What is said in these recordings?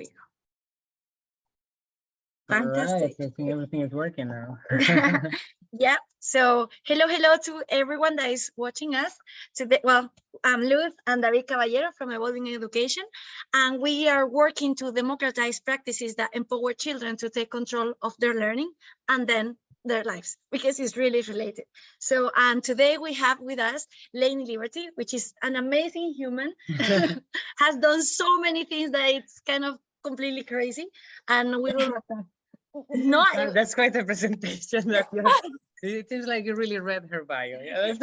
we go. Fantastic. Right, I think everything is working now. Yeah. So hello to everyone that is watching us today. Well, I'm Luz and David Caballero from Evolving Education, and we are working to democratize practices that empower children to take control of their learning and then their lives, because it's really related. So, and today we have with us Liberti, which is an amazing human, has done so many things that it's kind of completely crazy, and we will not. That's quite a presentation. It seems like you really read her bio. Yeah,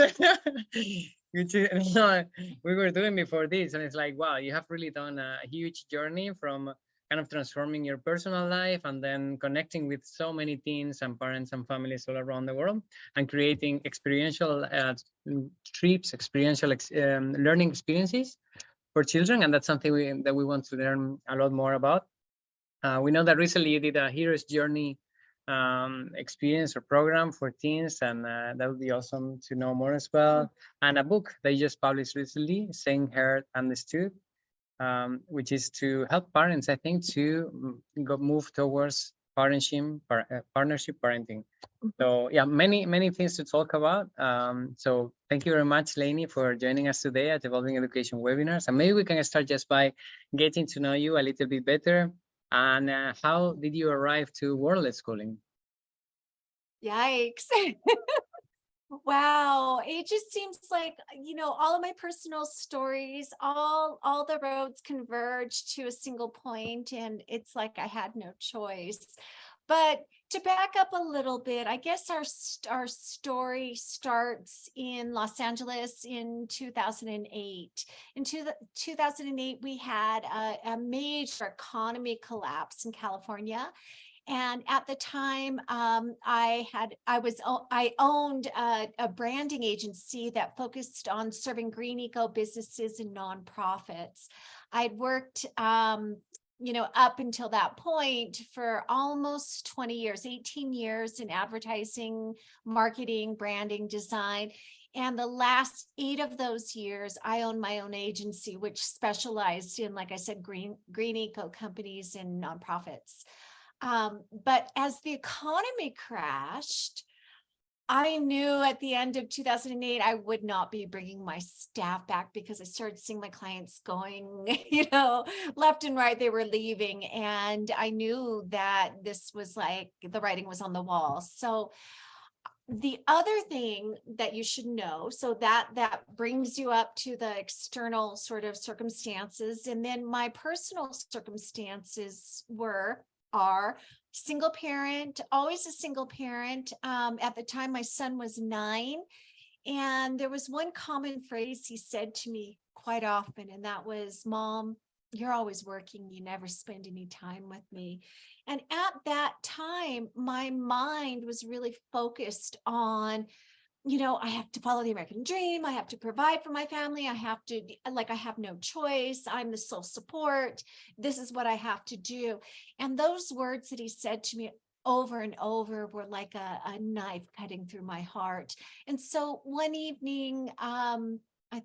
which is, no, we were doing before this, and it's like, wow, you have really done a huge journey from kind of transforming your personal life and then connecting with so many teens and parents and families all around the world and creating experiential trips, experiential learning experiences for children. And that's something that we want to learn a lot more about. We know that recently you did a hero's journey experience or program for teens, and that would be awesome to know more as well. And a book that you just published recently, Saying Heard Understood, which is to help parents, I think, to move towards partnership parenting. So yeah, many things to talk about. So thank you very much, Lainey, for joining us today at Evolving Education webinars. And maybe we can start just by getting to know you a little bit better. And how did you arrive to World Schooling? Yikes. Wow, it just seems like, all of my personal stories, all the roads converge to a single point, and it's like I had no choice. But to back up a little bit, I guess our story starts in Los Angeles in 2008. In 2008, we had a major economy collapse in California. And at the time, I owned a branding agency that focused on serving green eco businesses and nonprofits. I'd worked, up until that point for almost 20 years, 18 years in advertising, marketing, branding, design. And the last 8 of those years, I owned my own agency, which specialized in, like I said, green eco companies and nonprofits. But as the economy crashed, I knew at the end of 2008, I would not be bringing my staff back, because I started seeing my clients going, left and right, they were leaving. And I knew that this was like the writing was on the wall. So the other thing that you should know, so that brings you up to the external sort of circumstances. And then my personal circumstances are single parent, always a single parent. At the time, my son was 9. And there was one common phrase he said to me quite often, and that was, "Mom, you're always working. You never spend any time with me." And at that time, my mind was really focused on, I have to follow the American dream. I have to provide for my family. I have no choice. I'm the sole support. This is what I have to do. And those words that he said to me over and over were like a knife cutting through my heart. And so one evening,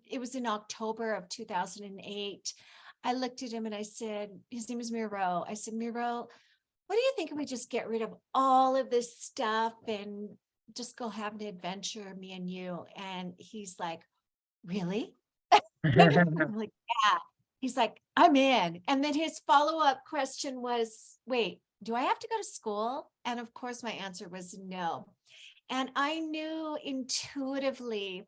it was in October of 2008, I looked at him and I said, his name is Miro. I said, "Miro, what do you think if we just get rid of all of this stuff and just go have an adventure, me and you?" And he's like, "Really?" I'm like, "Yeah." He's like, "I'm in." And then his follow-up question was, "Wait, do I have to go to school?" And of course, my answer was no. And I knew intuitively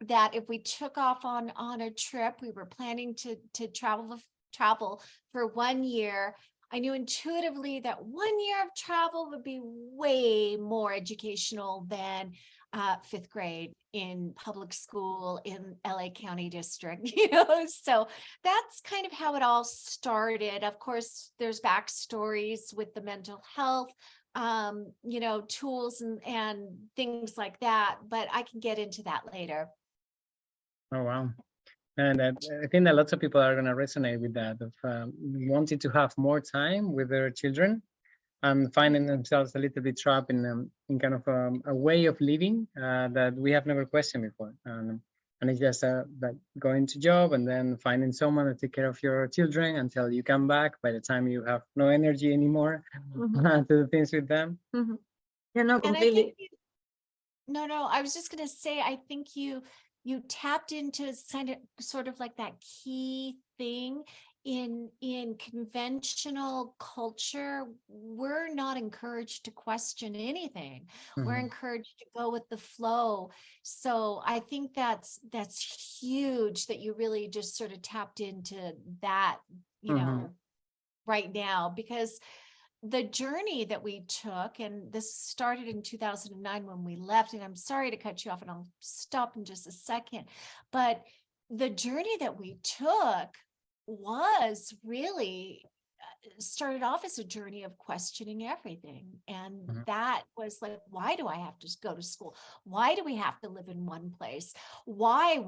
that if we took off on a trip, we were planning to travel for 1 year. I knew intuitively that 1 year of travel would be way more educational than 5th grade in public school in LA County District, So that's kind of how it all started. Of course, there's backstories with the mental health, tools and things like that, but I can get into that later. Oh, wow. And I think that lots of people are going to resonate with that, of wanting to have more time with their children and finding themselves a little bit trapped in kind of a way of living that we have never questioned before. And it's just like going to job and then finding someone to take care of your children until you come back. By the time you have no energy anymore to do things with them. Yeah, no, And I think completely. no, I was just gonna say, I think you tapped into sort of like that key thing in conventional culture. We're not encouraged to question anything. We're encouraged to go with the flow. So I think that's huge that you really just sort of tapped into that, right now, because the journey that we took, and this started in 2009 when we left, and I'm sorry to cut you off and I'll stop in just a second, but the journey that we took was really started off as a journey of questioning everything. And that was like, why do I have to go to school? Why do we have to live in one place? Why?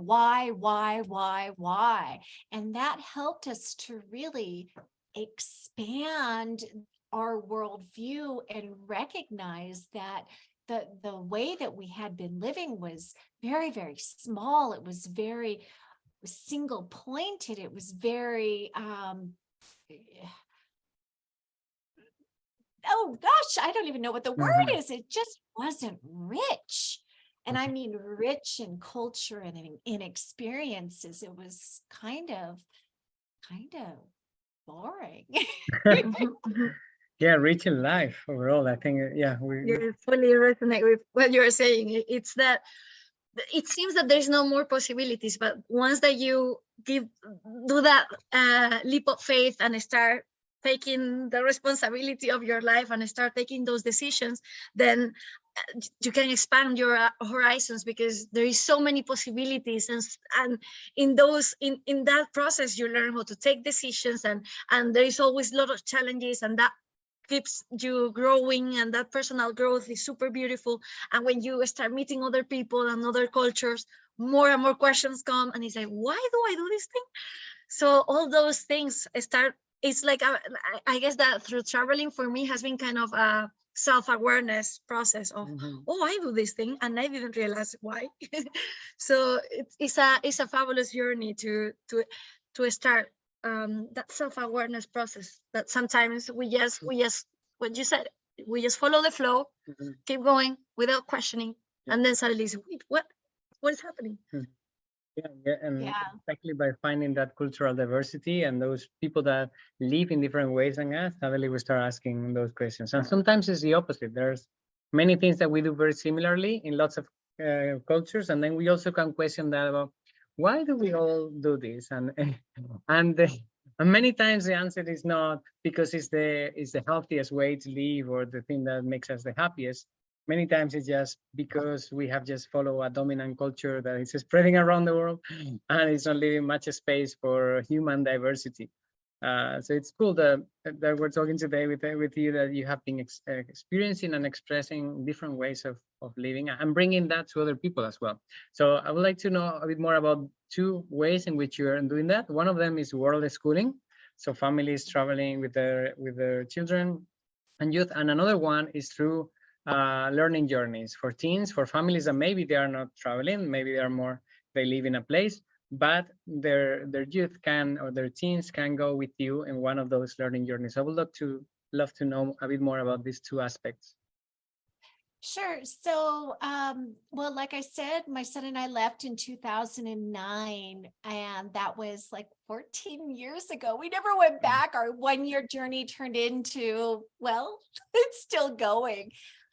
And that helped us to really expand our worldview and recognize that the way that we had been living was very, very small. It was very single pointed. It was very oh gosh, I don't even know what the word is. It just wasn't rich. And I mean rich in culture and in experiences. It was kind of boring. Yeah, rich in life overall. I think, You fully resonate with what you're saying. It's that it seems that there's no more possibilities, but once that you do that leap of faith and start taking the responsibility of your life and start taking those decisions, then you can expand your horizons, because there is so many possibilities, and in that process you learn how to take decisions, and there is always a lot of challenges, and that keeps you growing, and that personal growth is super beautiful. And when you start meeting other people and other cultures, more and more questions come, and it's like, why do I do this thing? So all those things start. It's like I guess that through traveling for me has been kind of a self-awareness process of, oh, I do this thing and I didn't realize why. So it's a fabulous journey to start that self-awareness process, that sometimes we just what you said, we just follow the flow, keep going without questioning, and then suddenly wait, what is happening? And exactly by finding that cultural diversity and those people that live in different ways than us, suddenly we start asking those questions. And sometimes it's the opposite. There's many things that we do very similarly in lots of cultures, and then we also can question that about why do we all do this? And many times the answer is not because it's the healthiest way to live or the thing that makes us the happiest. Many times it's just because we have just followed a dominant culture that is spreading around the world and it's not leaving much space for human diversity. So it's cool that we're talking today with you, that you have been experiencing and expressing different ways of living and bringing that to other people as well. So I would like to know a bit more about two ways in which you are doing that. One of them is world schooling, so families traveling with their children and youth, and another one is through learning journeys for teens, for families that maybe they are not traveling, maybe they live in a place, but their youth can, or their teens can go with you in one of those learning journeys. I would love to know a bit more about these two aspects. Sure. So, well, like I said, my son and I left in 2009, and that was like 14 years ago. We never went back. Our 1-year journey turned into, well, it's still going.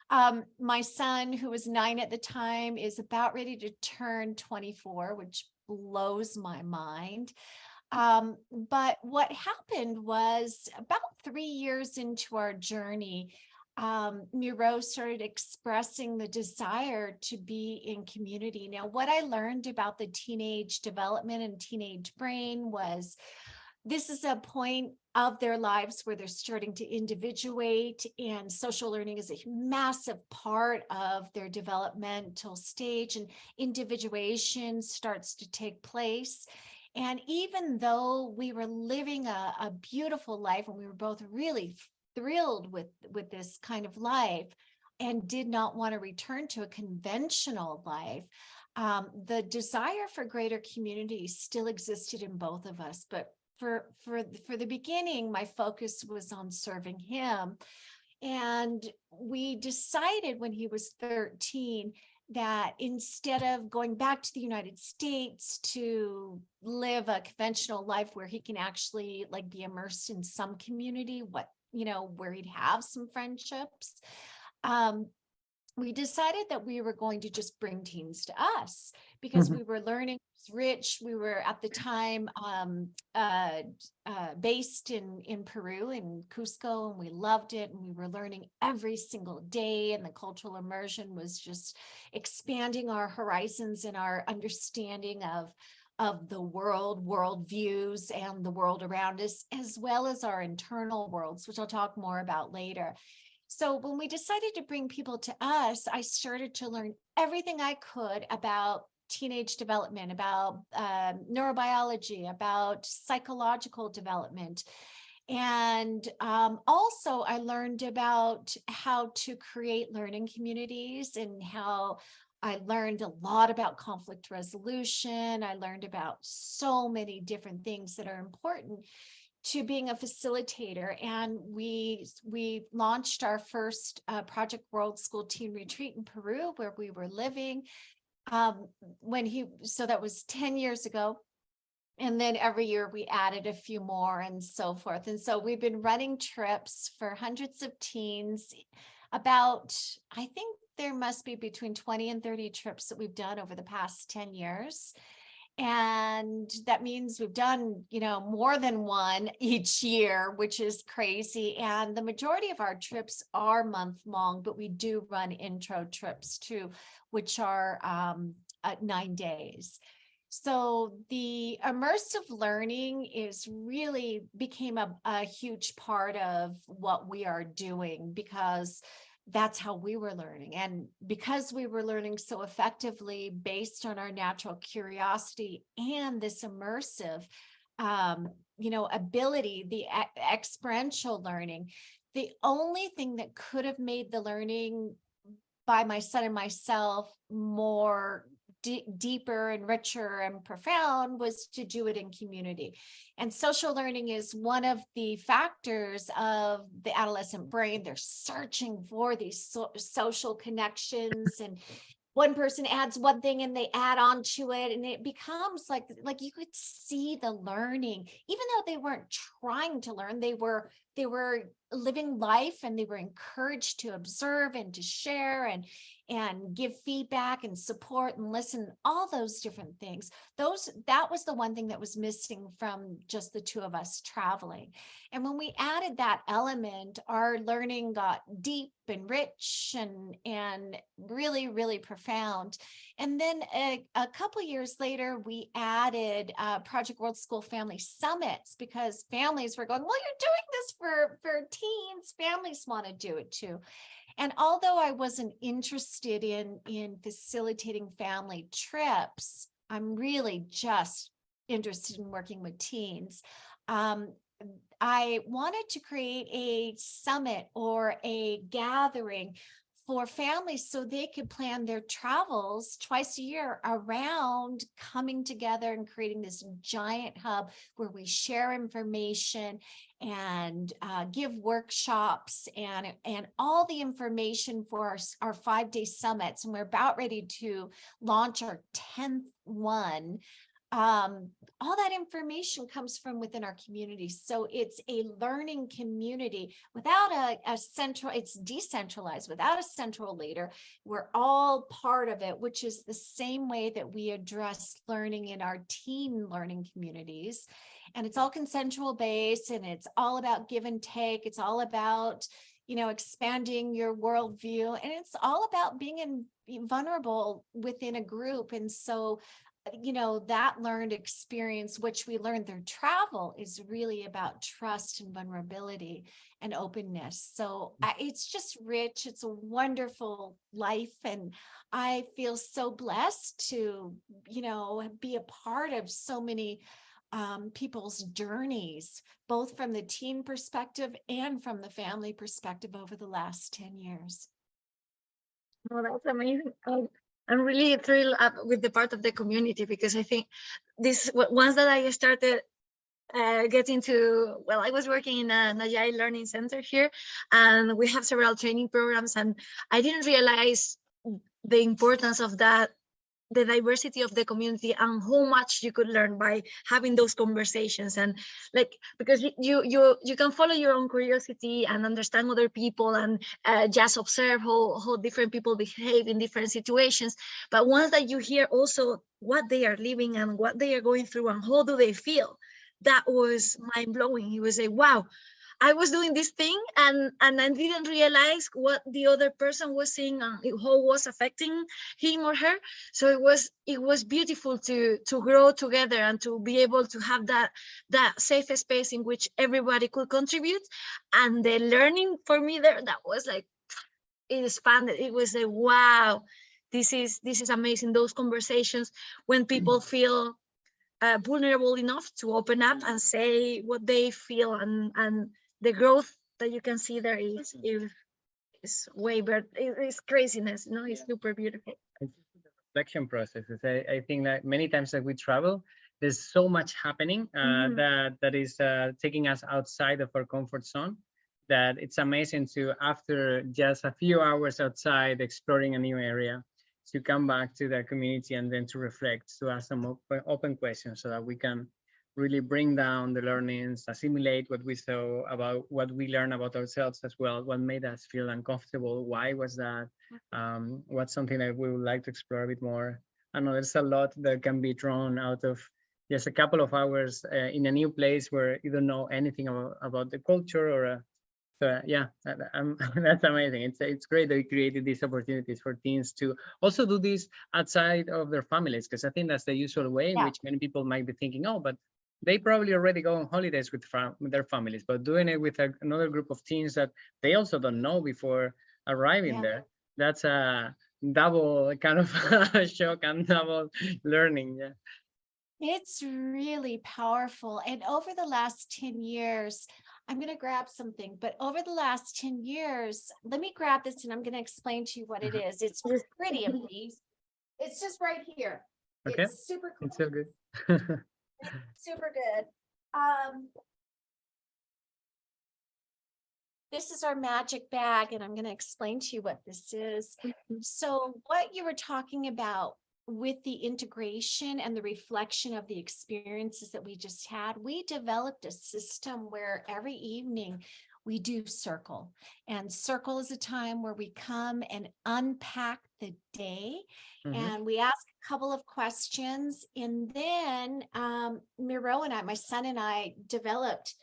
My son, who was 9 at the time, is about ready to turn 24, which blows my mind. But what happened was about 3 years into our journey, Miro started expressing the desire to be in community. Now, what I learned about the teenage development and teenage brain was this is a point of their lives where they're starting to individuate, and social learning is a massive part of their developmental stage, and individuation starts to take place. And even though we were living a beautiful life, and we were both really thrilled with this kind of life and did not want to return to a conventional life, the desire for greater community still existed in both of us, but for the beginning, my focus was on serving him. And we decided when he was 13 that instead of going back to the United States to live a conventional life where he can actually like be immersed in some community, where he'd have some friendships, we decided that we were going to just bring teens to us because we were learning. Rich. We were at the time based in Peru, in Cusco, and we loved it. And we were learning every single day, and the cultural immersion was just expanding our horizons and our understanding of the world views and the world around us, as well as our internal worlds, which I'll talk more about later. So when we decided to bring people to us, I started to learn everything I could about teenage development, about neurobiology, about psychological development. And also I learned about how to create learning communities, and how I learned a lot about conflict resolution. I learned about so many different things that are important to being a facilitator. And we launched our first Project World School Teen Retreat in Peru, where we were living. So that was 10 years ago. And then every year we added a few more and so forth. And so we've been running trips for hundreds of teens. I think there must be between 20 and 30 trips that we've done over the past 10 years. And that means we've done, more than one each year, which is crazy. And the majority of our trips are month-long, but we do run intro trips too, which are 9 days. So the immersive learning became a huge part of what we are doing, because that's how we were learning. And because we were learning so effectively based on our natural curiosity and this immersive, ability, the experiential learning, the only thing that could have made the learning by my son and myself more deeper and richer and profound was to do it in community. And social learning is one of the factors of the adolescent brain. They're searching for these social connections, and one person adds one thing and they add on to it, and it becomes like you could see the learning, even though they weren't trying to learn. They were living life, and they were encouraged to observe and to share and give feedback and support and listen, all those different things. That was the one thing that was missing from just the two of us traveling. And when we added that element, our learning got deep and rich and really, really profound. And then a couple of years later, we added Project World School Family Summits, because families were going, well, you're doing this for teens, families want to do it too. And although I wasn't interested in facilitating family trips, I'm really just interested in working with teens. I wanted to create a summit or a gathering for families so they could plan their travels twice a year around coming together and creating this giant hub where we share information and give workshops and all the information for our 5-day summits. And we're about ready to launch our 10th one. All that information comes from within our community. So it's a learning community without a central, it's decentralized without a central leader. We're all part of it, which is the same way that we address learning in our teen learning communities. And it's all consensual based, and it's all about give and take. It's all about, expanding your worldview, and it's all about being vulnerable within a group. And so that learned experience, which we learned through travel, is really about trust and vulnerability and openness. So it's just rich. It's a wonderful life. And I feel so blessed to, be a part of so many people's journeys, both from the teen perspective and from the family perspective over the last 10 years. Oh, that's amazing. I'm really thrilled with the part of the community, because I think this once that I started getting to, well, I was working in an agile learning center here, and we have several training programs, and I didn't realize the importance of that, the diversity of the community, and how much you could learn by having those conversations. And like, because you can follow your own curiosity and understand other people, and just observe how different people behave in different situations. But once that you hear also what they are living and what they are going through and how do they feel, that was mind-blowing. It was like, wow, I was doing this thing, and I didn't realize what the other person was saying and how it was affecting him or her. So it was beautiful to grow together and to be able to have that safe space in which everybody could contribute. And the learning for me there, that was like, it expanded. It was like, wow, this is amazing. Those conversations when people feel vulnerable enough to open up and say what they feel, and the growth that you can see there is way better. It's craziness, it's super beautiful. It's the reflection processes. I think that many times that we travel, there's so much happening that is taking us outside of our comfort zone, that it's amazing to, after just a few hours outside exploring a new area, to come back to the community and then to reflect, to ask some open questions, so that we can really bring down the learnings, assimilate what we saw, about what we learned about ourselves as well, what made us feel uncomfortable, why was that, what's something that we would like to explore a bit more. I know there's a lot that can be drawn out of just a couple of hours in a new place where you don't know anything about the culture or so yeah, that's amazing. It's great that you created these opportunities for teens to also do this outside of their families, because I think that's the usual way in which many people might be thinking, oh, but they probably already go on holidays with their families, but doing it with another group of teens that they also don't know before arriving there, that's a double kind of shock and double learning. Yeah. It's really powerful. And over the last 10 years, I'm going to grab something, but over the last 10 years, let me grab this and I'm going to explain to you what it is. It's pretty amazing. It's just right here. Okay. It's super cool. It's so good. Super good. This is our magic bag, and I'm going to explain to you what this is. So what you were talking about with the integration and the reflection of the experiences that we just had, we developed a system where every evening we do circle, and circle is a time where we come and unpack the day, and we ask a couple of questions, and then Miro and I, my son and I, developed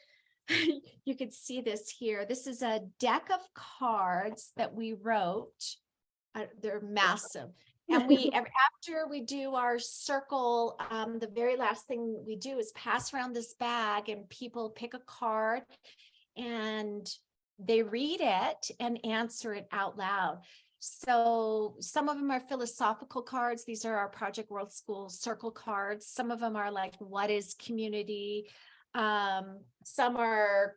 you could see this here. This is a deck of cards that we wrote. They're massive. And after we do our circle, the very last thing we do is pass around this bag, and people pick a card and they read it and answer it out loud. So some of them are philosophical cards. These are our Project World School circle cards. Some of them are like, what is community? Some are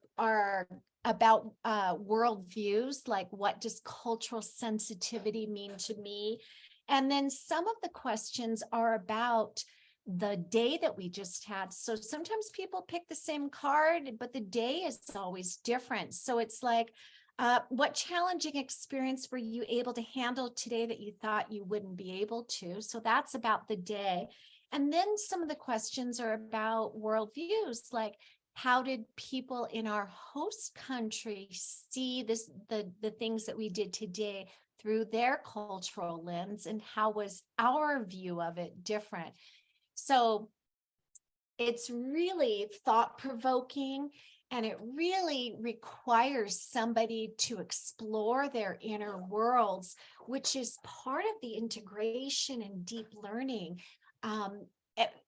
about worldviews, like what does cultural sensitivity mean to me? And then some of the questions are about the day that we just had. So sometimes people pick the same card, but the day is always different. So it's like, what challenging experience were you able to handle today that you thought you wouldn't be able to? So that's about the day. And then some of the questions are about worldviews, like how did people in our host country see the things that we did today through their cultural lens, and how was our view of it different? So it's really thought-provoking, and it really requires somebody to explore their inner worlds, which is part of the integration and deep learning.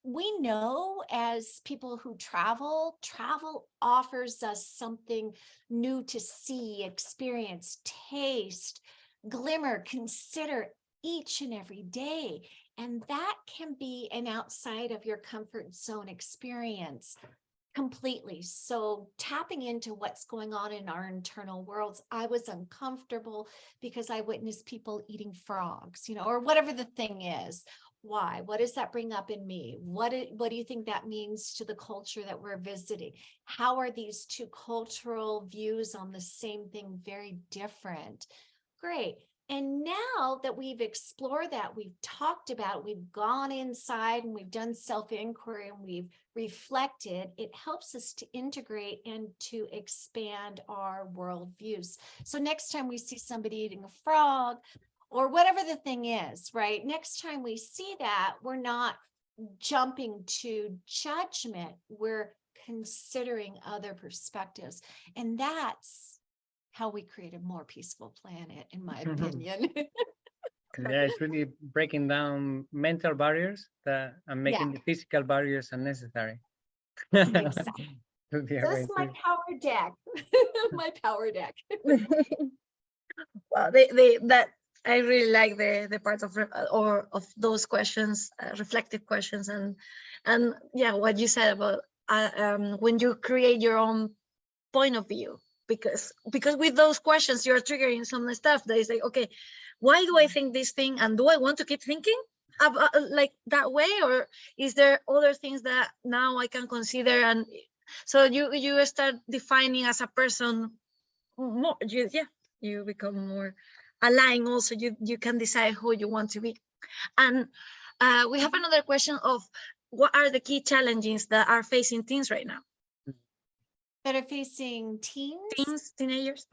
We know as people who travel offers us something new to see, experience, taste, glimmer, consider each and every day. And that can be an outside of your comfort zone experience. completely. So tapping into what's going on in our internal worlds, I was uncomfortable because I witnessed people eating frogs, or whatever the thing is. Why? What does that bring up in me? What do you think that means to the culture that we're visiting? How are these two cultural views on the same thing very different? Great. And now that we've explored that, we've talked about, we've gone inside and we've done self-inquiry and we've reflected, it helps us to integrate and to expand our worldviews. So next time we see somebody eating a frog or whatever the thing is, right? Next time we see that, we're not jumping to judgment, we're considering other perspectives. And that's how we create a more peaceful planet, in my opinion. Yeah, it's really breaking down mental barriers and making the physical barriers unnecessary. Exactly. Would be a So way this is my to- power deck. My power deck. Well, that I really like the part of of those questions, reflective questions, and yeah, what you said about when you create your own point of view, because with those questions you're triggering some stuff that is like, okay, why do I think this thing, and do I want to keep thinking about like that way, or is there other things that now I can consider? And so you start defining as a person more. You become more aligned. Also, you can decide who you want to be. And we have another question of what are the key challenges that are facing teens right now? That are facing teens? Teenagers.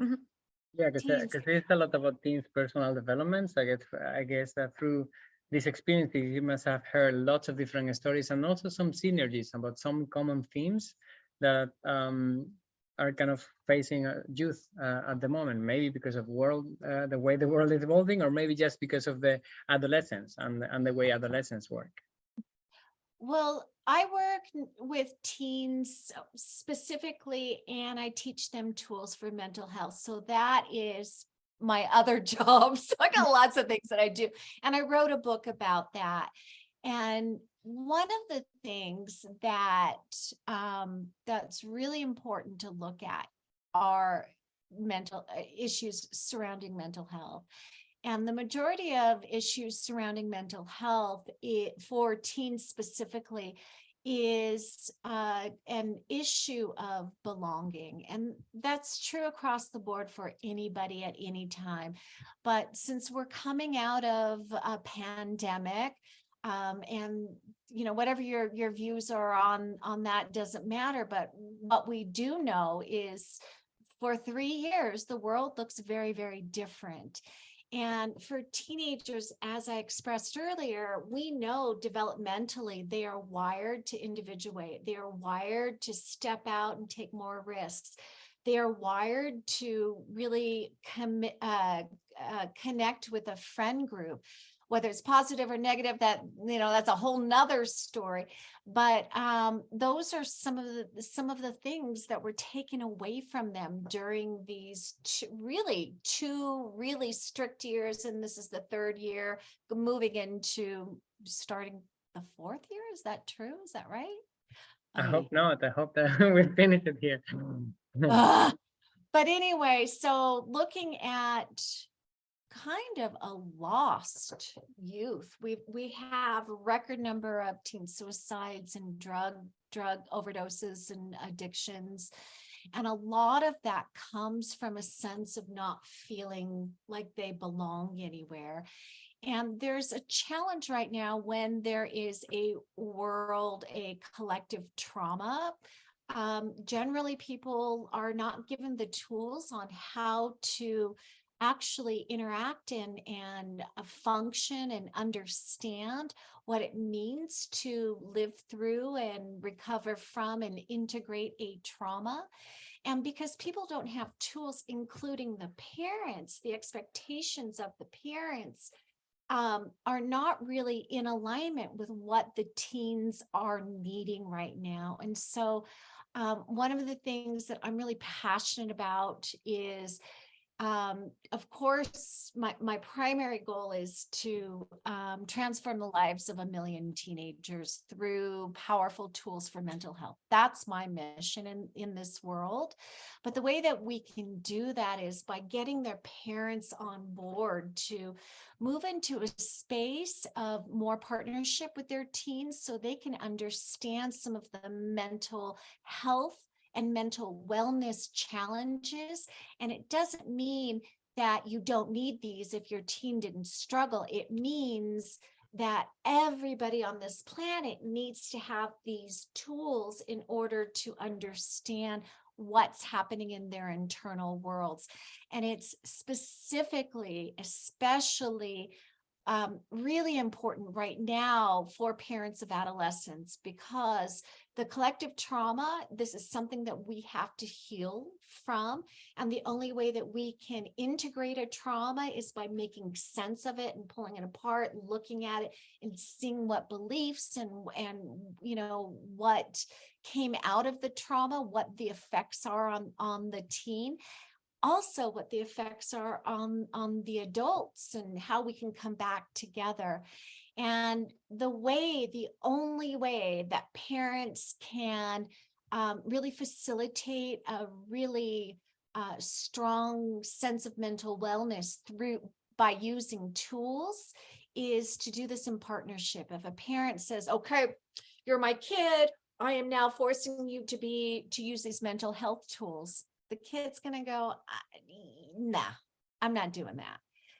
Yeah, Teens. because there's a lot about teens' personal developments. I guess that through these experiences, you must have heard lots of different stories and also some synergies about some common themes that are kind of facing youth at the moment. Maybe because of the way the world is evolving, or maybe just because of the adolescence and the way adolescents work. Well, I work with teens specifically, and I teach them tools for mental health. So that is my other job. So I got lots of things that I do. And I wrote a book about that. And one of the things that that's really important to look at are mental issues surrounding mental health. And the majority of issues surrounding mental health for teens specifically is an issue of belonging. And that's true across the board for anybody at any time. But since we're coming out of a pandemic, and whatever your views are on that doesn't matter. But what we do know is for 3 years, the world looks very, very different. And for teenagers, as I expressed earlier, we know developmentally they are wired to individuate. They are wired to step out and take more risks. They are wired to really connect with a friend group, whether it's positive or negative, that's a whole nother story. But those are some of the things that were taken away from them during these two really strict years. And this is the third year, moving into starting the fourth year. Is that true? Is that right? I hope not. I hope that we'll finish it here. But anyway, so looking at kind of a lost youth. We have a record number of teen suicides and drug overdoses and addictions. And a lot of that comes from a sense of not feeling like they belong anywhere. And there's a challenge right now when there is a collective trauma. Generally, people are not given the tools on how to actually interact and function and understand what it means to live through and recover from and integrate a trauma. And because people don't have tools, including the parents, the expectations of the parents are not really in alignment with what the teens are needing right now. And so one of the things that I'm really passionate about is Of course, my primary goal is to transform the lives of 1 million teenagers through powerful tools for mental health. That's my mission in this world. But the way that we can do that is by getting their parents on board to move into a space of more partnership with their teens so they can understand some of the mental health and mental wellness challenges. And it doesn't mean that you don't need these if your teen didn't struggle. It means that everybody on this planet needs to have these tools in order to understand what's happening in their internal worlds. And it's specifically, especially really important right now for parents of adolescents, because the collective trauma, this is something that we have to heal from. And the only way that we can integrate a trauma is by making sense of it and pulling it apart and looking at it and seeing what beliefs and what came out of the trauma, what the effects are on the teen. Also what the effects are on the adults and how we can come back together. And the only way that parents can really facilitate a really strong sense of mental wellness by using tools is to do this in partnership. If a parent says, okay, you're my kid, I am now forcing you to use these mental health tools, the kid's going to go, nah, I'm not doing that.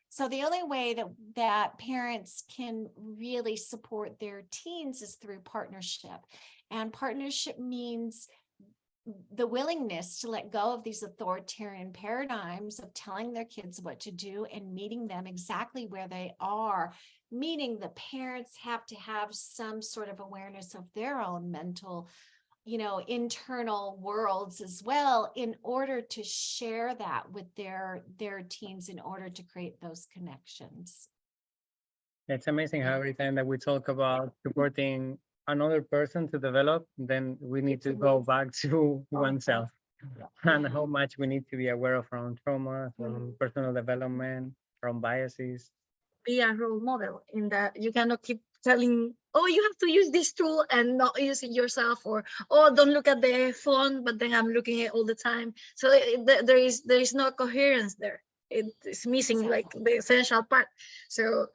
So the only way that parents can really support their teens is through partnership. And partnership means the willingness to let go of these authoritarian paradigms of telling their kids what to do and meeting them exactly where they are, meaning the parents have to have some sort of awareness of their own mental internal worlds as well, in order to share that with their teens in order to create those connections. It's amazing how every time that we talk about supporting another person to develop, then we need to go back to oneself and how much we need to be aware of from trauma, from personal development, from biases. Be a role model in that you cannot keep telling, oh, you have to use this tool and not use it yourself, or oh, don't look at the phone, but then I'm looking at it all the time. So there is no coherence there. It's missing like the essential part. So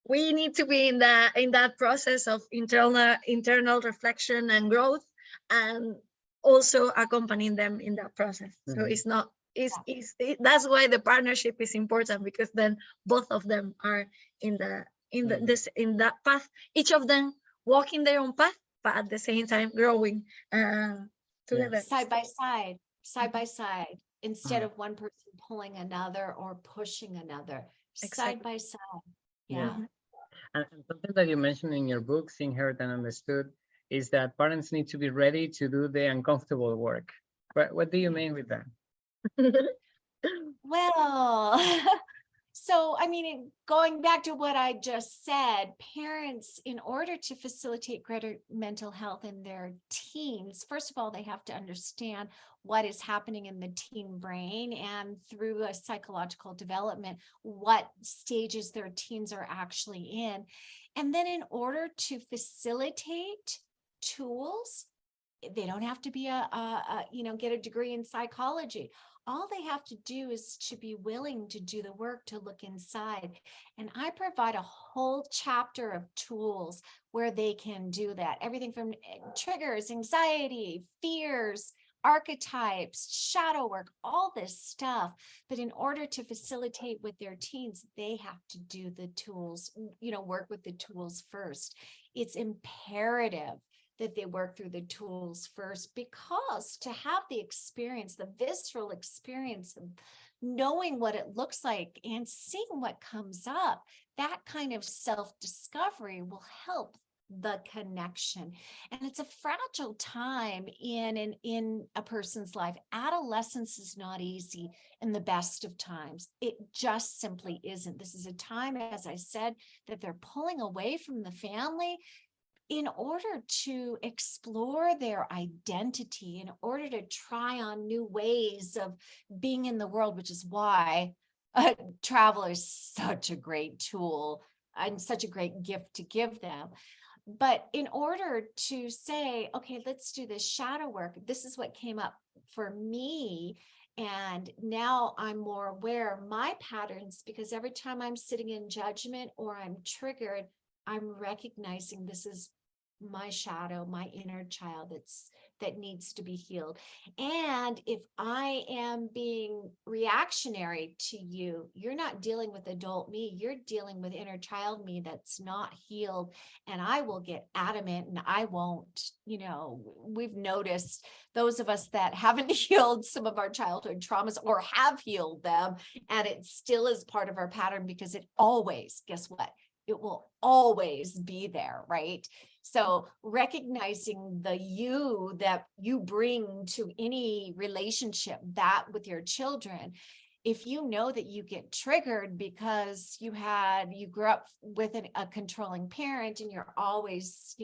we need to be in that process of internal reflection and growth, and also accompanying them in that process. So it's not that's why the partnership is important, because then both of them are in that path, each of them walking their own path, but at the same time growing together, side by side, instead of one person pulling another or pushing another. Side by side. Yeah. And something that you mentioned in your book, Seeing, Heard, and Understood, is that parents need to be ready to do the uncomfortable work. What do you mean with that? Well, so, I mean, going back to what I just said, parents, in order to facilitate greater mental health in their teens, first of all, they have to understand what is happening in the teen brain, and through a psychological development, what stages their teens are actually in. And then in order to facilitate tools, they don't have to be get a degree in psychology. All they have to do is to be willing to do the work to look inside. And I provide a whole chapter of tools where they can do that. Everything from triggers, anxiety, fears, archetypes, shadow work, all this stuff. But in order to facilitate with their teens, they have to do the tools, work with the tools first. It's imperative that they work through the tools first, because to have the experience, the visceral experience of knowing what it looks like and seeing what comes up, that kind of self-discovery will help the connection. And it's a fragile time in a person's life. Adolescence is not easy in the best of times. It just simply isn't. This is a time, as I said, that they're pulling away from the family. in order to explore their identity, in order to try on new ways of being in the world, which is why travel is such a great tool and such a great gift to give them. But in order to say, okay, let's do this shadow work, this is what came up for me. And now I'm more aware of my patterns, because every time I'm sitting in judgment or I'm triggered, I'm recognizing this is my shadow, my inner child that needs to be healed. And if I am being reactionary to you, you're not dealing with adult me, you're dealing with inner child me that's not healed. And I will get adamant and I won't, we've noticed those of us that haven't healed some of our childhood traumas or have healed them, and it still is part of our pattern, because it always, guess what? It will always be there, right? So recognizing the you that you bring to any relationship, that with your children, if you know that you get triggered because you grew up with a controlling parent and you're always,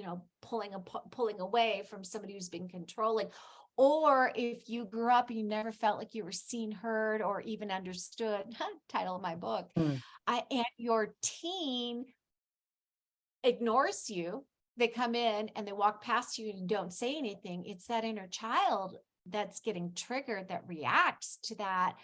pulling away from somebody who's been controlling, or if you grew up and you never felt like you were seen, heard, or even understood, title of my book, and your teen ignores you, they come in and they walk past you and don't say anything, it's that inner child that's getting triggered, that reacts to that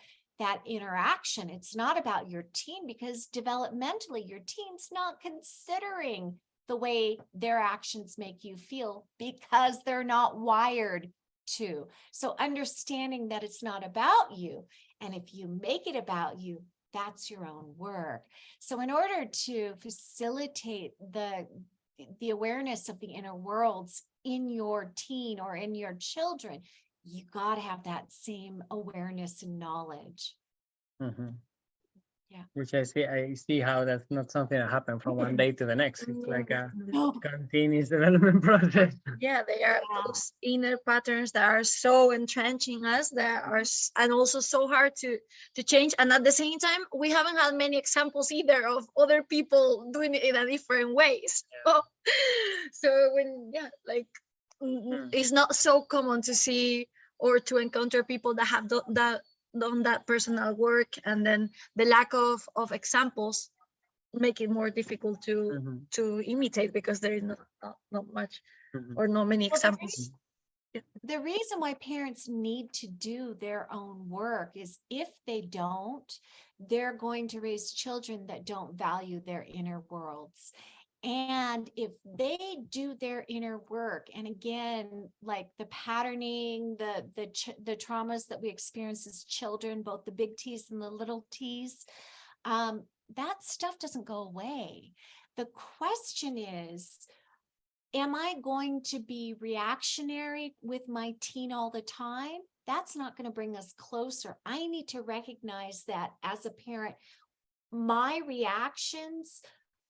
interaction. It's not about your teen, because developmentally your teen's not considering the way their actions make you feel, because they're not wired to. So understanding that it's not about you, and if you make it about you, that's your own work. So in order to facilitate the awareness of the inner worlds in your teen or in your children, you got to have that same awareness and knowledge. Yeah. Which I see how that's not something that happens from one day to the next. It's like a continuous development process. Yeah, they are those inner patterns that are so entrenching us, and also so hard to change. And at the same time, we haven't had many examples either of other people doing it in a different ways. Yeah. So when it's not so common to see or to encounter people that have done that personal work, and then the lack of examples make it more difficult to imitate, because there is not much or not many examples. The reason why parents need to do their own work is, if they don't, they're going to raise children that don't value their inner worlds. And if they do their inner work, and again, like the patterning, the traumas that we experience as children, both the big T's and the little T's, that stuff doesn't go away. The question is, am I going to be reactionary with my teen all the time? That's not going to bring us closer. I need to recognize that as a parent, my reactions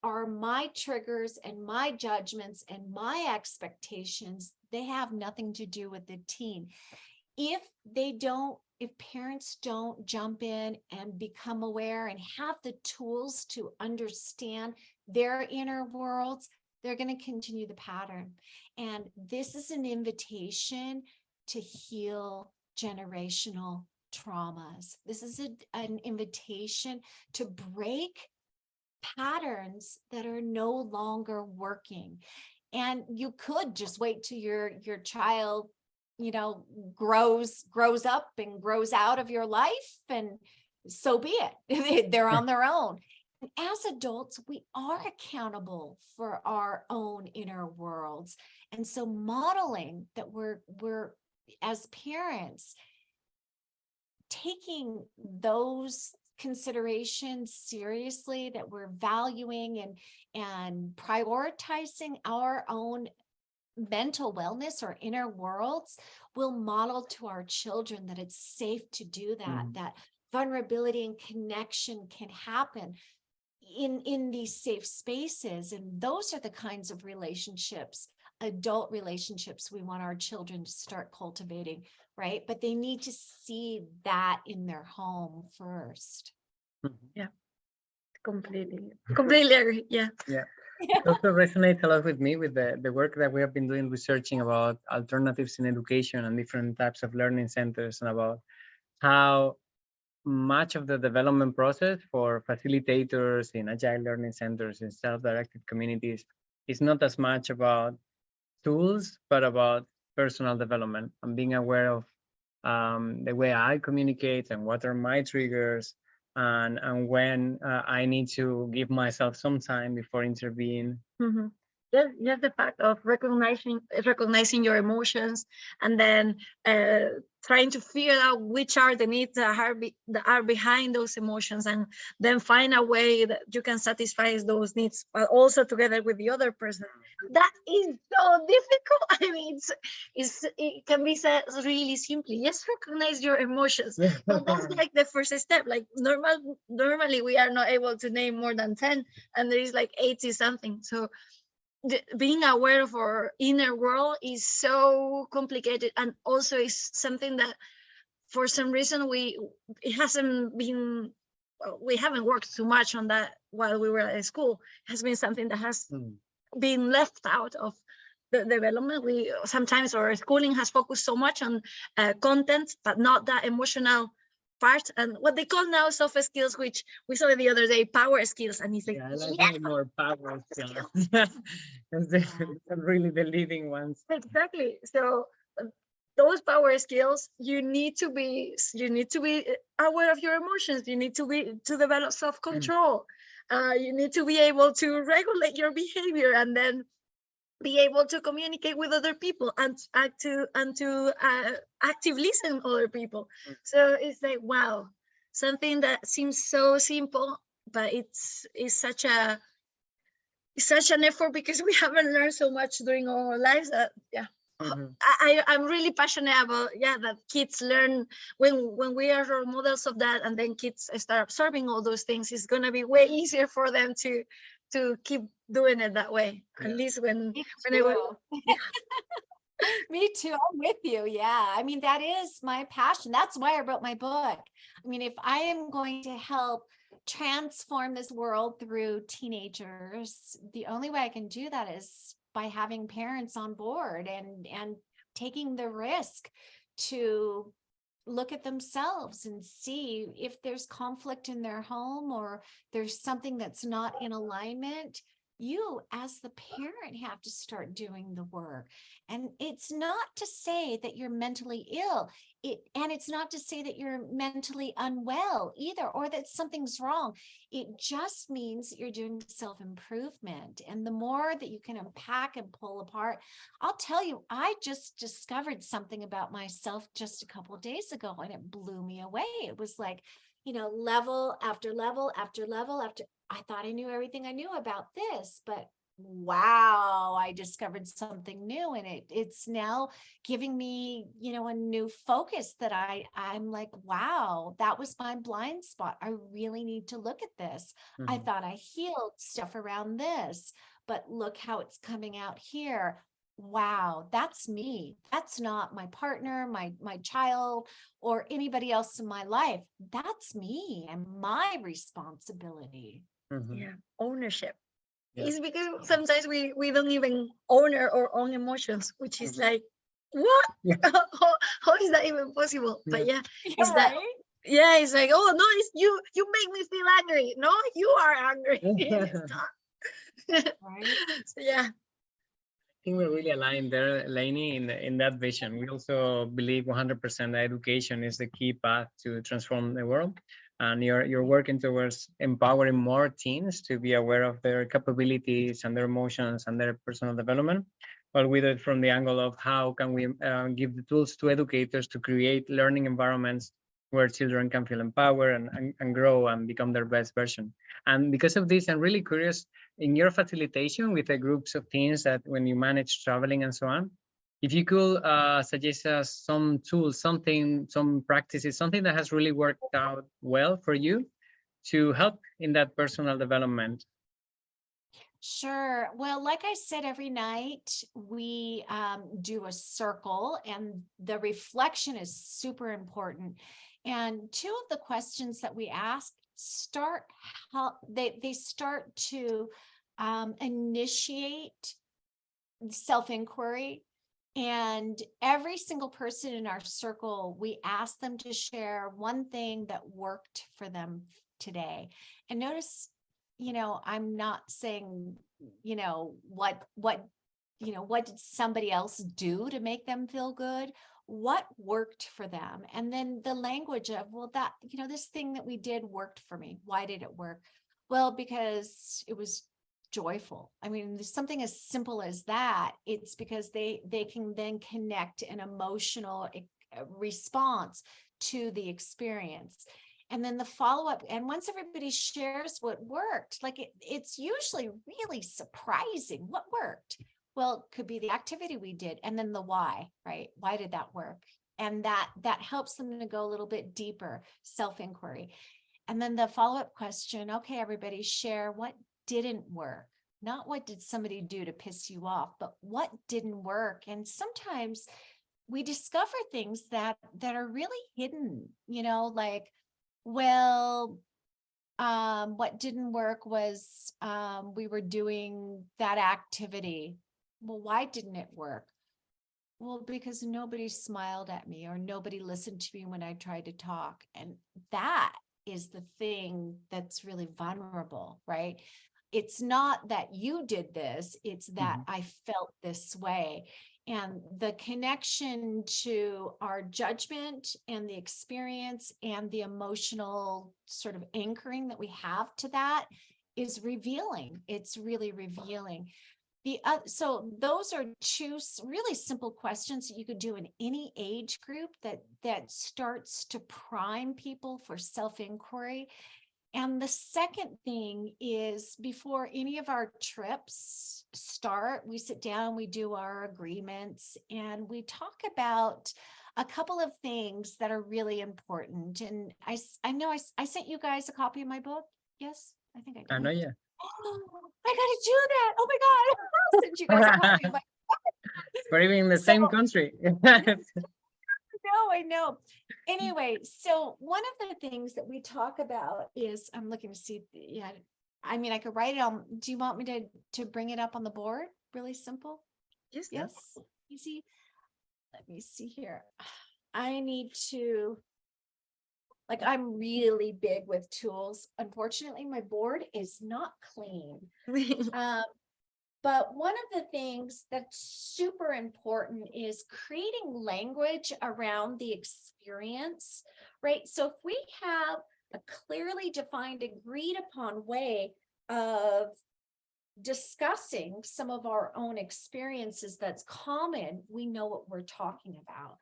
are my triggers and my judgments and my expectations. They have nothing to do with the teen. If parents don't jump in and become aware and have the tools to understand their inner worlds, they're going to continue the pattern. And this is an invitation to heal generational traumas. This is an invitation to break patterns that are no longer working. And you could just wait till your child, grows up and grows out of your life, and so be it. They're on their own. And as adults, we are accountable for our own inner worlds. And so modeling that we're as parents taking those considerations seriously, that we're valuing and prioritizing our own mental wellness or inner worlds, will model to our children that it's safe to do that, that vulnerability and connection can happen in these safe spaces. And those are the kinds of relationships, adult relationships, we want our children to start cultivating, right? But they need to see that in their home first. Yeah, completely agree. Yeah. It also resonates a lot with me with the work that we have been doing researching about alternatives in education and different types of learning centers, and about how much of the development process for facilitators in agile learning centers in self-directed communities is not as much about tools, but about personal development and being aware of the way I communicate and what are my triggers, and when I need to give myself some time before intervening. Mhm. Just the fact of recognizing your emotions, and then trying to figure out which are the needs that are behind those emotions, and then find a way that you can satisfy those needs, but also together with the other person. That is so difficult. I mean, it can be said really simply. Just recognize your emotions. But that's like the first step. Like normally we are not able to name more than 10, and there is like 80 something. So being aware of our inner world is so complicated, and also is something that for some reason we haven't worked too much on that while we were at school. It has been something that has been left out of the development. We sometimes our schooling has focused so much on content, but not that emotional part, and what they call now soft skills, which we saw the other day, power skills. And it's like, Yeah, I like more power skills. Because they're really the leading ones. exactly. So those power skills, you need to be aware of your emotions. You need to develop self-control. You need to be able to regulate your behavior, and then be able to communicate with other people, and to active listen other people. So it's like, wow, something that seems so simple, but it's such an effort, because we haven't learned so much during our lives that I'm really passionate about that kids learn when we are role models of that, and then kids start absorbing all those things. It's gonna be way easier for them to keep doing it that way. At least when it was, Me too. I'm with you. Yeah. I mean, that is my passion. That's why I wrote my book. I mean, if I am going to help transform this world through teenagers, the only way I can do that is by having parents on board and taking the risk to look at themselves and see if there's conflict in their home, or there's something that's not in alignment. You as the parent have to start doing the work. And it's not to say that you're mentally ill, and it's not to say that you're mentally unwell either, or that something's wrong. It just means that you're doing self-improvement. And the more that you can unpack and pull apart, I'll tell you, I just discovered something about myself just a couple of days ago, and it blew me away. It was like, level after level after level after. I thought I knew everything I knew about this, but wow, I discovered something new, and it's now giving me, a new focus that I'm like, wow, that was my blind spot. I really need to look at this. I thought I healed stuff around this, but look how it's coming out here. Wow, that's me. That's not my partner, my child, or anybody else in my life. That's me and my responsibility. Ownership. It's because sometimes we don't even own our own emotions, which is like, what? How is that even possible? But it's that. Right? Yeah, it's like, oh no, it's you make me feel angry. No, you are angry. Right. So yeah. I think we're really aligned there, Lainey, in that vision. We also believe 100% that education is the key path to transform the world. And you're working towards empowering more teens to be aware of their capabilities and their emotions and their personal development. But we do it from the angle of how can we give the tools to educators to create learning environments where children can feel empowered and grow and become their best version. And because of this, I'm really curious, in your facilitation with the groups of teens that when you manage traveling and so on, if you could suggest us some tools, some practices, something that has really worked out well for you to help in that personal development. Sure. Well, like I said, every night we do a circle, and the reflection is super important. And two of the questions that we ask start how they start to initiate self-inquiry. And every single person in our circle, we ask them to share one thing that worked for them today. And notice, I'm not saying, what did somebody else do to make them feel good? What worked for them? And then the language of, well, that, this thing that we did worked for me. Why did it work? Well, because it was joyful. I mean, there's something as simple as that. It's because they can then connect an emotional response to the experience. And then the follow-up, and once everybody shares what worked, like it's usually really surprising what worked. Well, it could be the activity we did, and then the why, right? Why did that work? And that helps them to go a little bit deeper, self-inquiry. And then the follow-up question, okay, everybody share what didn't work. Not what did somebody do to piss you off, but what didn't work. And sometimes we discover things that are really hidden, like, well, what didn't work was we were doing that activity. Well, why didn't it work? Well, because nobody smiled at me or nobody listened to me when I tried to talk. And that is the thing that's really vulnerable, right? It's not that you did this, it's that I felt this way. And the connection to our judgment and the experience and the emotional sort of anchoring that we have to that is revealing. It's really revealing. So those are two really simple questions that you could do in any age group that starts to prime people for self-inquiry. And the second thing is, before any of our trips start, we sit down, we do our agreements, and we talk about a couple of things that are really important. And I know I sent you guys a copy of my book. Yes, I think I did. I know, yeah. Oh, I gotta do that. Oh my God. I'll send you guys a copy of my We're even in the same country. I know. Anyway, so one of the things that we talk about is, I'm looking to see, yeah, I mean, I could write it on. Do you want me to bring it up on the board? Really simple? Yes. Yes. Easy. Let me see here. I need to, like, I'm really big with tools. Unfortunately, my board is not clean. But one of the things that's super important is creating language around the experience, right? So if we have a clearly defined, agreed upon way of discussing some of our own experiences that's common, we know what we're talking about.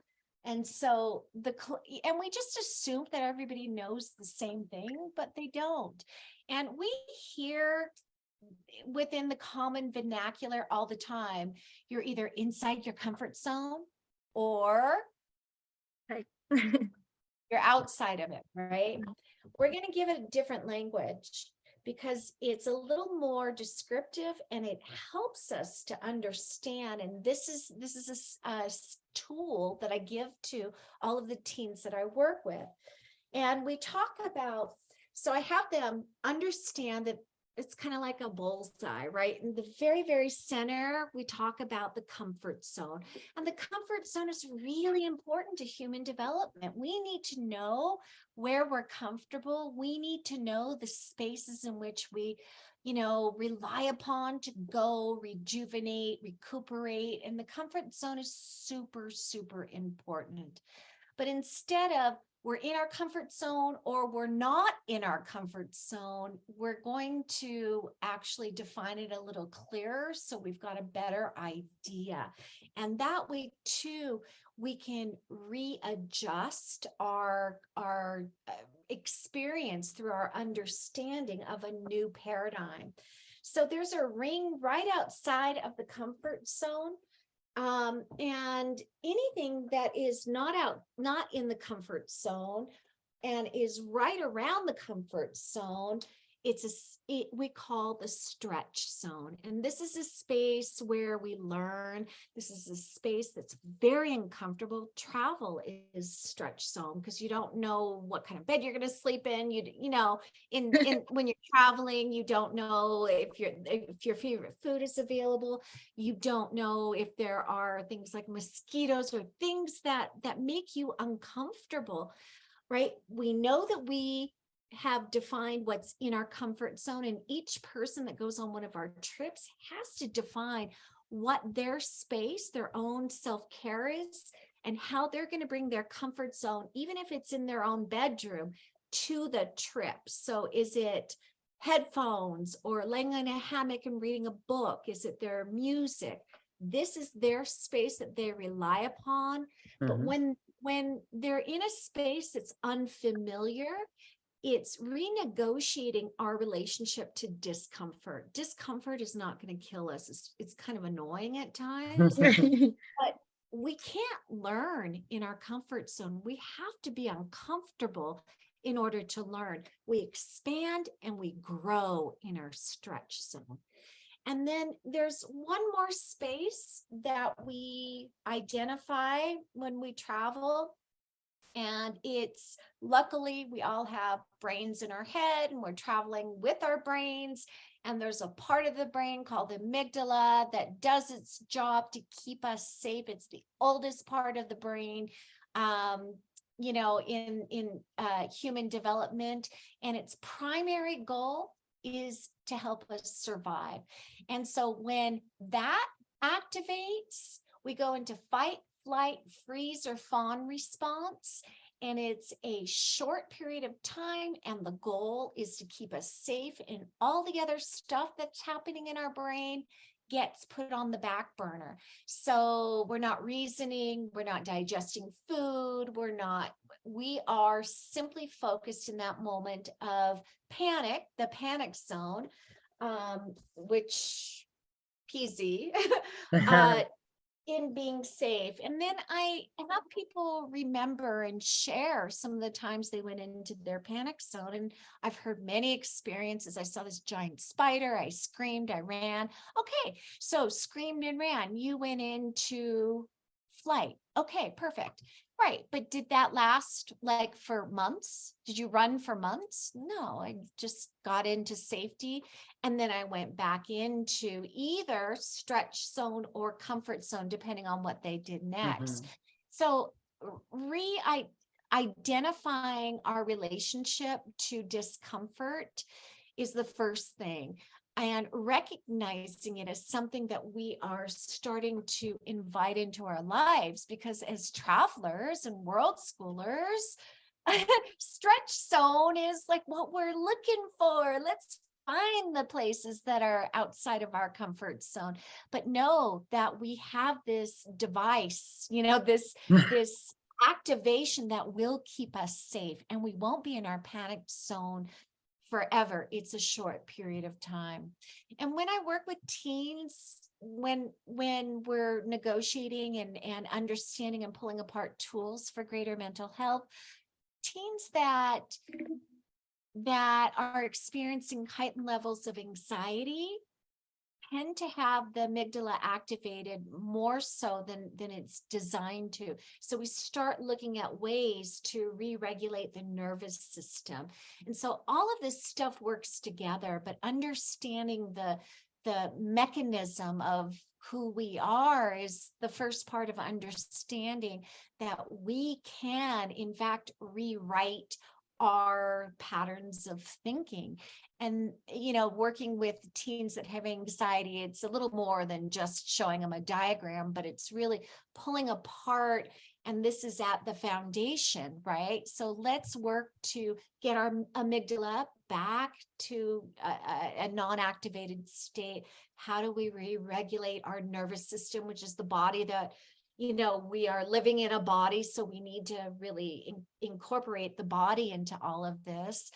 And so and we just assume that everybody knows the same thing, but they don't. And we hear within the common vernacular all the time, you're either inside your comfort zone or you're outside of it, right? We're going to give it a different language because it's a little more descriptive and it helps us to understand. And this is a tool that I give to all of the teens that I work with. And we talk about, so I have them understand that it's kind of like a bullseye, right? In the very, very center, we talk about the comfort zone. And the comfort zone is really important to human development. We need to know where we're comfortable. We need to know the spaces in which we, rely upon to go, rejuvenate, recuperate. And the comfort zone is super, super important. But instead of we're in our comfort zone or we're not in our comfort zone, we're going to actually define it a little clearer so we've got a better idea. And that way too, we can readjust our experience through our understanding of a new paradigm. So there's a ring right outside of the comfort zone. And anything that is not in the comfort zone and is right around the comfort zone we call the stretch zone. And this is a space where we learn. This is a space that's very uncomfortable. Travel is stretch zone because you don't know what kind of bed you're going to sleep in. You know, in when you're traveling, you don't know if your favorite food is available. You don't know if there are things like mosquitoes or things that make you uncomfortable, right? We know that we have defined what's in our comfort zone, and each person that goes on one of our trips has to define what their space, their own self-care is, and how they're going to bring their comfort zone, even if it's in their own bedroom, to the trip. So is it headphones or laying in a hammock and reading a book? Is it their music? This is their space that they rely upon. But when they're in a space that's unfamiliar, it's renegotiating our relationship to discomfort. Discomfort is not going to kill us. It's kind of annoying at times, but we can't learn in our comfort zone. We have to be uncomfortable in order to learn. We expand and we grow in our stretch zone. And then there's one more space that we identify when we travel. And it's, luckily, we all have brains in our head and we're traveling with our brains. And there's a part of the brain called the amygdala that does its job to keep us safe. It's the oldest part of the brain, you know, in human development. And its primary goal is to help us survive. And so when that activates, we go into fight, flight, freeze, or fawn response. And it's a short period of time. And the goal is to keep us safe. And all the other stuff that's happening in our brain gets put on the back burner. So we're not reasoning, we're not digesting food, we are simply focused in that moment of panic, the panic zone, which PZ, in being safe. And then I have people remember and share some of the times they went into their panic zone. And I've heard many experiences. I saw this giant spider. I screamed, I ran. Okay, so screamed and ran. You went into flight. Okay, perfect. Right. But did that last like for months? Did you run for months? No, I just got into safety. And then I went back into either stretch zone or comfort zone, depending on what they did next. So identifying our relationship to discomfort is the first thing. And recognizing it as something that we are starting to invite into our lives, because as travelers and world schoolers, stretch zone is like what we're looking for. Let's find the places that are outside of our comfort zone, but know that we have this device, you know, this activation that will keep us safe, and we won't be in our panic zone forever. It's a short period of time. And when I work with teens, when we're negotiating and understanding and pulling apart tools for greater mental health, teens that are experiencing heightened levels of anxiety tend to have the amygdala activated more so than it's designed to. So we start looking at ways to re-regulate the nervous system. And so all of this stuff works together, but understanding the mechanism of who we are is the first part of understanding that we can, in fact, rewrite our patterns of thinking. And, you know, working with teens that have anxiety, it's a little more than just showing them a diagram, but it's really pulling apart. And this is at the foundation, right? So let's work to get our amygdala back to a non-activated state. How do we re-regulate our nervous system, which is the body that, you know, we are living in a body, so we need to really incorporate the body into all of this.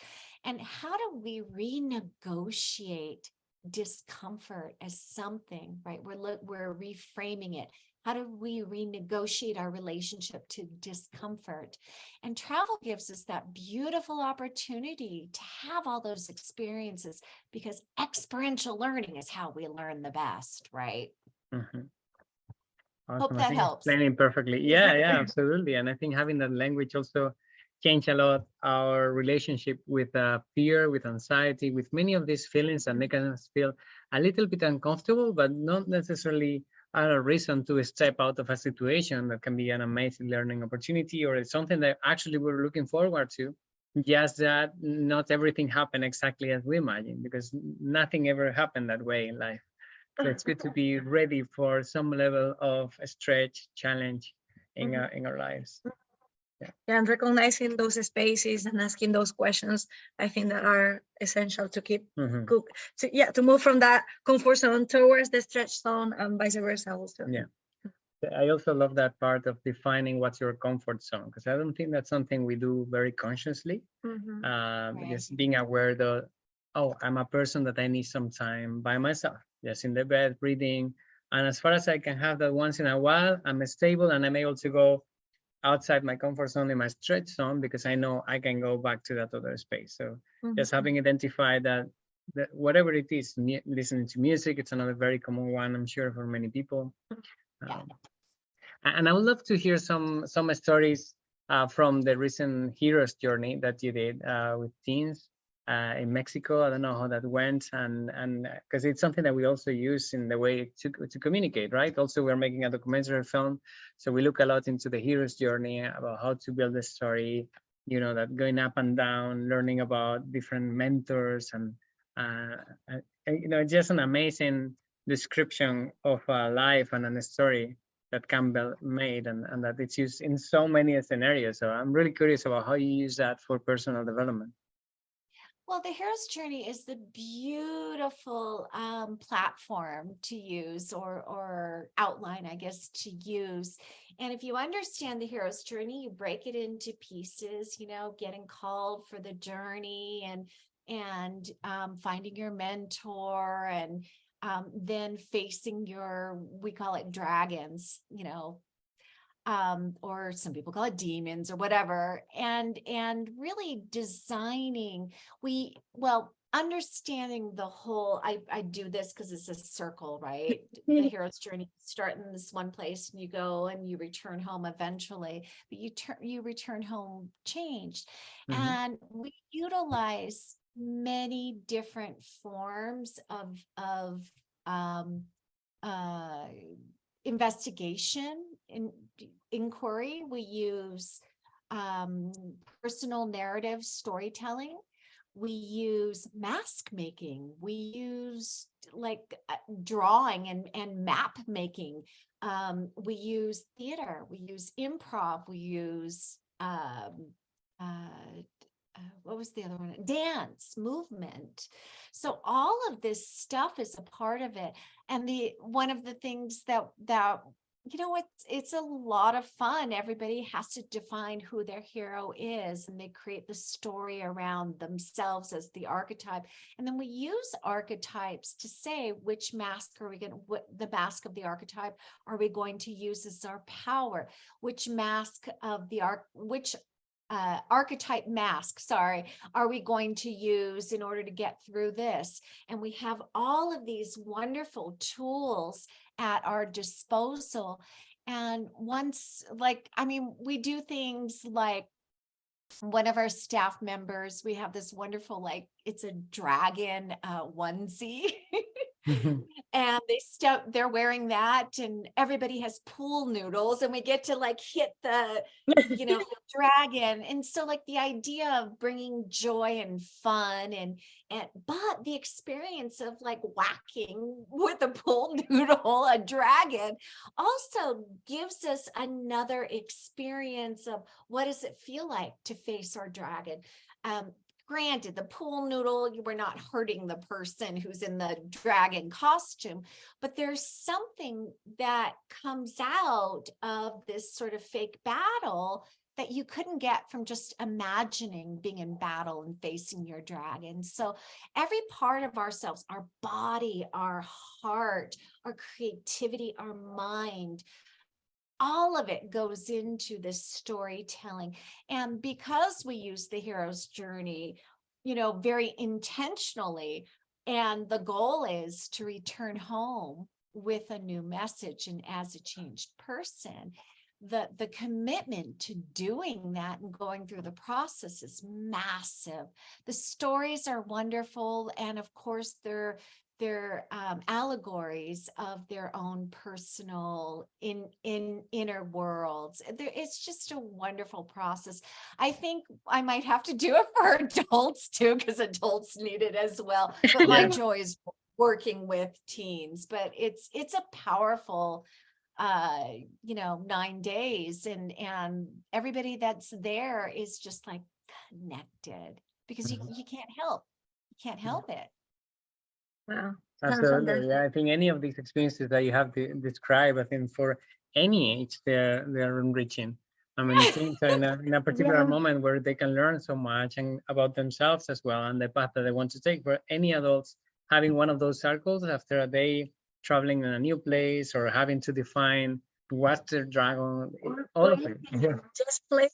And how do we renegotiate discomfort as something, right? We're reframing it How do we renegotiate our relationship to discomfort? And travel gives us that beautiful opportunity to have all those experiences, because experiential learning is how we learn the best, right? Mhm. Hope Awesome. I that think helps. explaining perfectly. Yeah, absolutely. And I think having that language also changed a lot our relationship with fear, with anxiety, with many of these feelings that make us feel a little bit uncomfortable, but not necessarily a reason to step out of a situation that can be an amazing learning opportunity, or it's something that actually we're looking forward to. Just that not everything happened exactly as we imagined, because nothing ever happened that way in life. So it's good to be ready for some level of stretch, challenge in our lives. Yeah. Yeah, and recognizing those spaces and asking those questions, I think that are essential to keep cook to move from that comfort zone towards the stretch zone and vice versa also. Yeah. I also love that part of defining what's your comfort zone, because I don't think that's something we do very consciously. Just being aware that, oh, I'm a person that I need some time by myself, just in the bed, reading. And as far as I can have that once in a while, I'm stable and I'm able to go outside my comfort zone, in my stretch zone, because I know I can go back to that other space. So just having identified that whatever it is, listening to music, it's another very common one, I'm sure, for many people. And I would love to hear some stories from the recent hero's journey that you did with teens in Mexico. I don't know how that went, and because it's something that we also use in the way to communicate, right? Also, we're making a documentary film, so we look a lot into the hero's journey, about how to build a story, you know, that going up and down, learning about different mentors, and you know, just an amazing description of a life and a story that Campbell made, and that it's used in so many scenarios. So I'm really curious about how you use that for personal development. Well, the hero's journey is the beautiful platform to use, or outline, I guess, to use. And if you understand the hero's journey, you break it into pieces, you know, getting called for the journey, and finding your mentor, and then facing your, we call it dragons, you know, or some people call it demons or whatever, and really designing, understanding the whole. I do this because it's a circle, right? The hero's journey, start in this one place and you go and you return home eventually, but you return home changed. And we utilize many different forms of um, uh, investigation in inquiry. We use personal narrative storytelling. We use mask making. We use like drawing and map making. We use theater. We use improv. We use what was the other one? Dance, movement. So all of this stuff is a part of it. And one of the things that you know, it's a lot of fun. Everybody has to define who their hero is, and they create the story around themselves as the archetype. And then we use archetypes to say which mask are we going to, what the mask of the archetype are we going to use as our power? Which mask of the archetype mask, are we going to use in order to get through this? And we have all of these wonderful tools at our disposal. And once, we do things like, one of our staff members, we have this wonderful, it's a dragon onesie. And they're wearing that, and everybody has pool noodles, and we get to hit the the dragon. And so the idea of bringing joy and fun, but the experience of whacking with a pool noodle a dragon also gives us another experience of what does it feel like to face our dragon. Granted, the pool noodle, we're not hurting the person who's in the dragon costume, but there's something that comes out of this sort of fake battle that you couldn't get from just imagining being in battle and facing your dragon. So every part of ourselves, our body, our heart, our creativity, our mind, all of it goes into this storytelling. And because we use the hero's journey, very intentionally, and the goal is to return home with a new message and as a changed person, the commitment to doing that and going through the process is massive. The stories are wonderful, and of course they're allegories of their own personal inner worlds. It's just a wonderful process. I think I might have to do it for adults too, because adults need it as well. But my joy is working with teens. But it's a powerful 9 days, and everybody that's there is just like connected, because you can't help it. Wow. Absolutely. Yeah, I think any of these experiences that you have described, I think for any age, they're enriching. I mean, things are in a particular moment where they can learn so much and about themselves as well, and the path that they want to take. For any adults, having one of those circles after a day traveling in a new place or having to define what's their dragon, all of it. Just play.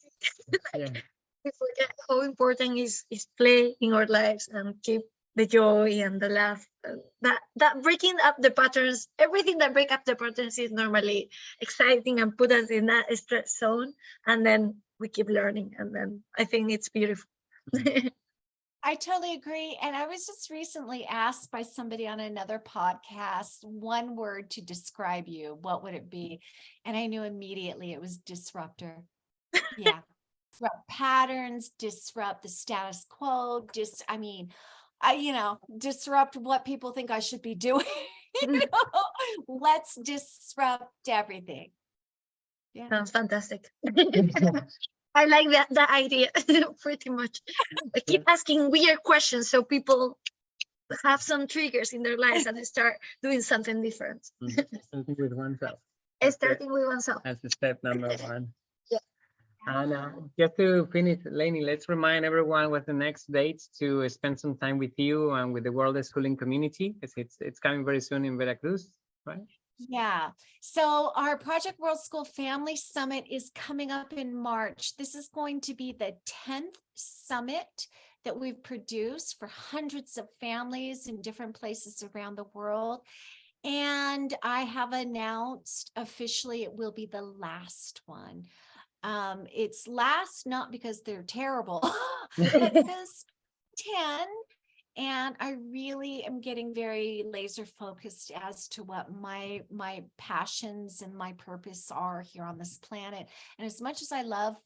We forget how important is play in our lives, and keep the joy and the laugh. That breaking up the patterns, everything that break up the patterns is normally exciting and put us in that stress zone, and then we keep learning, and then I think it's beautiful. I totally agree. And I was just recently asked by somebody on another podcast, one word to describe you, what would it be? And I knew immediately it was disruptor. Yeah. Disrupt patterns, disrupt the status quo, disrupt what people think I should be doing. Let's disrupt everything. Yeah. Sounds fantastic. I like that idea pretty much. I keep asking weird questions so people have some triggers in their lives and they start doing something different. Starting with oneself. Starting with oneself. That's step number one. Yeah. And just to finish, Lainey, let's remind everyone what the next dates to spend some time with you and with the World Schooling community, because it's coming very soon in Veracruz, right? Yeah. So our Project World School Family Summit is coming up in March. This is going to be the 10th summit that we've produced for hundreds of families in different places around the world. And I have announced officially it will be the last one. It's last not because they're terrible, but because 10. And I really am getting very laser focused as to what my passions and my purpose are here on this planet. And as much as I love,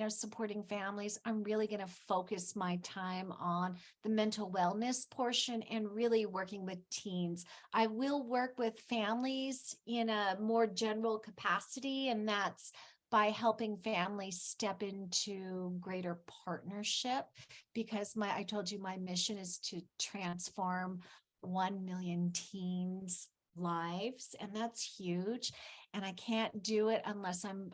supporting families, I'm really going to focus my time on the mental wellness portion and really working with teens. I will work with families in a more general capacity, and that's by helping families step into greater partnership, because I told you my mission is to transform 1 million teens' lives, and that's huge. And I can't do it unless I'm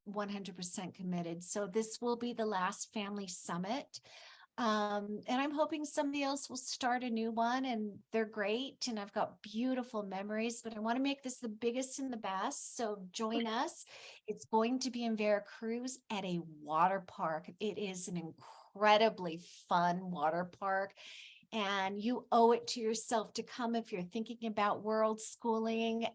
100% committed. So this will be the last family summit. And I'm hoping somebody else will start a new one, and they're great. And I've got beautiful memories, but I want to make this the biggest and the best. So join us. It's going to be in Veracruz at a water park. It is an incredibly fun water park. And you owe it to yourself to come if you're thinking about world schooling,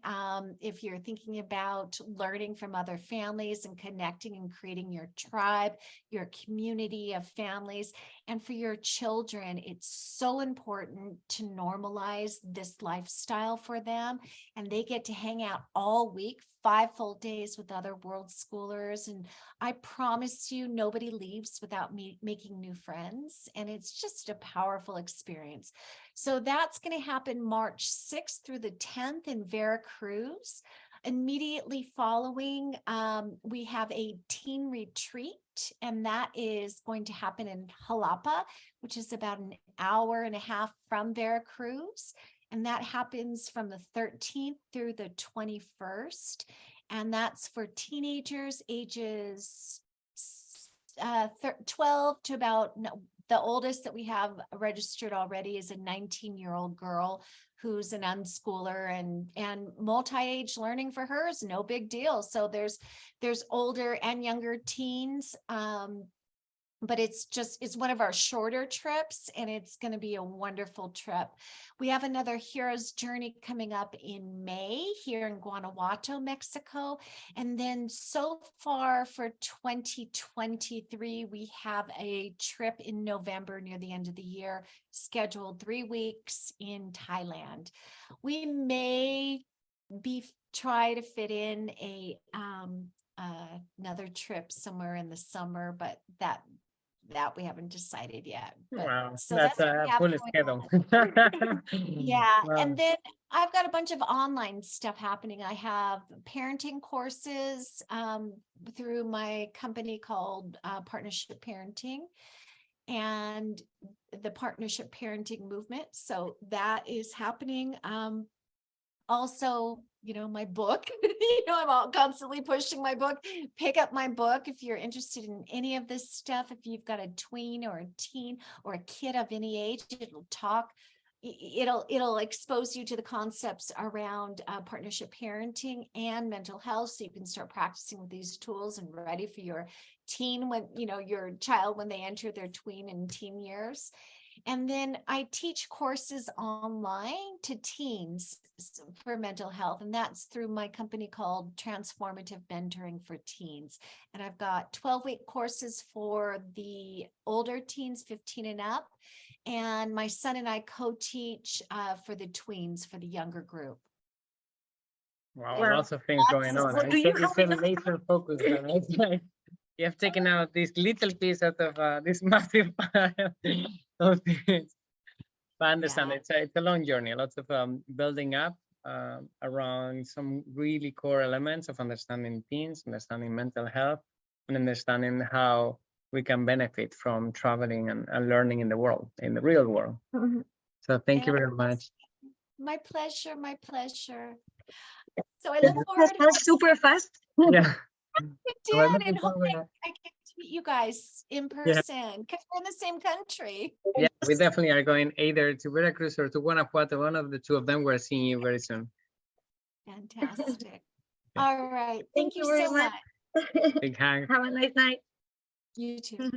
if you're thinking about learning from other families and connecting and creating your tribe, your community of families. And for your children, it's so important to normalize this lifestyle for them. And they get to hang out all week, 5 full days with other world schoolers. And I promise you, nobody leaves without making new friends. And it's just a powerful experience. So that's going to happen March 6th through the 10th in Veracruz. Immediately following, we have a teen retreat, and that is going to happen in Jalapa, which is about an hour and a half from Veracruz. And that happens from the 13th through the 21st. And that's for teenagers ages 12 to about the oldest that we have registered already is a 19-year-old girl who's an unschooler, and multi-age learning for her is no big deal. So there's older and younger teens. But it's one of our shorter trips, and it's going to be a wonderful trip. We have another Hero's Journey coming up in May here in Guanajuato, Mexico. And then so far for 2023, we have a trip in November near the end of the year, scheduled 3 weeks in Thailand. We may try to fit in another trip somewhere in the summer, but that we haven't decided yet. But, Wow, so that's what we a have full going schedule. on. Yeah. Wow. And then I've got a bunch of online stuff happening. I have parenting courses through my company called Partnership Parenting, and the Partnership Parenting Movement. So that is happening. Also, my book, I'm constantly pushing my book. Pick up my book if you're interested in any of this stuff. If you've got a tween or a teen or a kid of any age, it'll expose you to the concepts around partnership parenting and mental health, so you can start practicing with these tools and ready for your teen your child when they enter their tween and teen years. And then I teach courses online to teens for mental health, and that's through my company called Transformative Mentoring for Teens. And I've got 12-week courses for the older teens, 15 and up. And my son and I co-teach for the tweens, for the younger group. Wow, Wow. lots of things going on. What do It's you it's a laser focus. It's like you have taken out this little piece out of this massive pile of things. But I understand Yeah. it's a long journey, lots of building up around some really core elements of understanding teens, understanding mental health, and understanding how we can benefit from traveling and learning in the world, in the real world. Mhm. So thank you very much. My pleasure. My pleasure. So I look That forward to was super fast. Yeah. it Well, did, looking and hopefully forward I get to meet you guys in Yeah. person, because we're in the same country. Yeah, we definitely are going either to Veracruz or to Guanajuato. One of the two of them. We're seeing you very soon. Fantastic. Yeah. All right. Thank you very so much. much. Big hug. Have a nice night. You too.